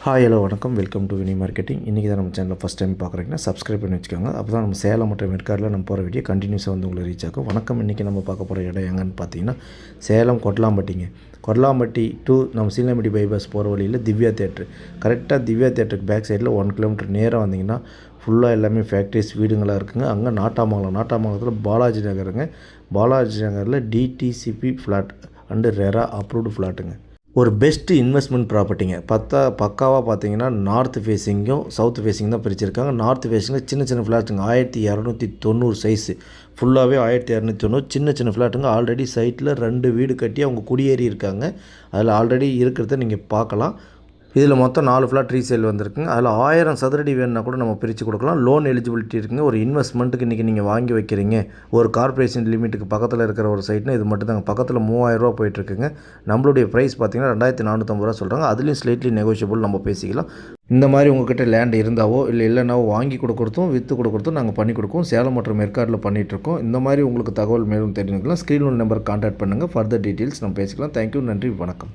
Hi hello வணக்கம், welcome to Vini marketing. இன்றைக்கி தான் நம்ம சேனலில் ஃபஸ்ட் டைம் பார்க்குறீங்கன்னா சப்ஸ்கிரைப் பண்ணி வச்சுக்கோங்க. அப்போ தான் நம்ம சேலம் மற்றும் மெட்காரில் நம்ம போகிற வீடியோ கண்டினியூஸாக வந்து உங்களை ரீச் ஆகும். வணக்கம். இன்றைக்கி நம்ம பார்க்க போகிற இடம் எங்கன்னு பார்த்தீங்கன்னா சேலம் கொட்லாம்பட்டிங்க. கொட்லாம்பட்டி டு நம்ம சீலம்பட்டி பைபாஸ் போகிற வழியில் திவ்யா தேட்ரு. கரெக்டாக திவ்யா தேட்டருக்கு பேக் சைடில் 1 கிலோமீட்டர் நேராக வந்தீங்கன்னா ஃபுல்லாக எல்லாமே ஃபேக்ட்ரிஸ் வீடுங்களாக இருக்குங்க. அங்கே நாட்டாமங்கலத்தில் பாலாஜி நகருங்க. பாலாஜி நகரில் DTCP flat and RERA approved ஃப்ளாட்டுங்க. ஒரு பெஸ்ட்டு இன்வெஸ்ட்மெண்ட் ப்ராப்பர்ட்டிங்க. பக்காவாக பார்த்தீங்கன்னா நார்த் ஃபேஸிங்கும் சவுத் ஃபேஸிங் தான் பிரிச்சிருக்காங்க. நார்த் ஃபேஸிங்கில் சின்ன ஃப்ளாட்டுங்க 1290 சைஸு. ஃபுல்லாகவே 1290 சின்ன ஃப்ளாட்டுங்க. ஆல்ரெடி சைட்டில் 2 வீடு கட்டி அவங்க குடியேறி இருக்காங்க. அதில் ஆல்ரெடி இருக்கிறத நீங்கள் பார்க்கலாம். இதில் மொத்தம் 4 ஃப்ளாட் ரீசேல் வந்திருக்குங்க. அதில் 1000 சதுரடி வேணுன்னா கூட நம்ம பிரித்து கொடுக்கலாம். லோன் எலிஜிபிலிட்டி இருக்குங்க. ஒரு இன்வெஸ்ட்மெண்ட்டுக்கு இன்றைக்கி நீங்கள் வாங்கி வைக்கிறீங்க, ஒரு கார்ப்பரேஷன் லிமிட்டுக்கு பக்கத்தில் இருக்கிற ஒரு சைட்னா இது மட்டும் தாங்க. பக்கத்தில் 3000 ரூபா போயிட்டுருக்குங்க. நம்மளுடைய ப்ரைஸ் பார்த்தீங்கன்னா 2450 ரூபா சொல்கிறாங்க. அதுலேயும் ஸ்லைட்லி நெகோஷியபிள் நம்ம பேசிக்கலாம். இந்த மாதிரி உங்கள்கிட்ட லேண்ட் இருந்தாவோ இல்லைனாவோ வாங்கி கொடுக்குறதும் விற்று கொடுக்குறதும் நாங்கள் பண்ணி கொடுப்போம். சேலம் மற்றும் மெட்காரில் பண்ணிகிட்ருக்கோம். இந்த மாதிரி உங்களுக்கு தகவல் மேலும் தெரிஞ்சுக்கலாம். ஸ்க்ரீனில் நம்பர் கான்டாக்ட் பண்ணுங்கள். ஃபர்தர் டீட்டெயில்ஸ் நம்ம பேசிக்கலாம். தேங்க்யூ, நன்றி, வணக்கம்.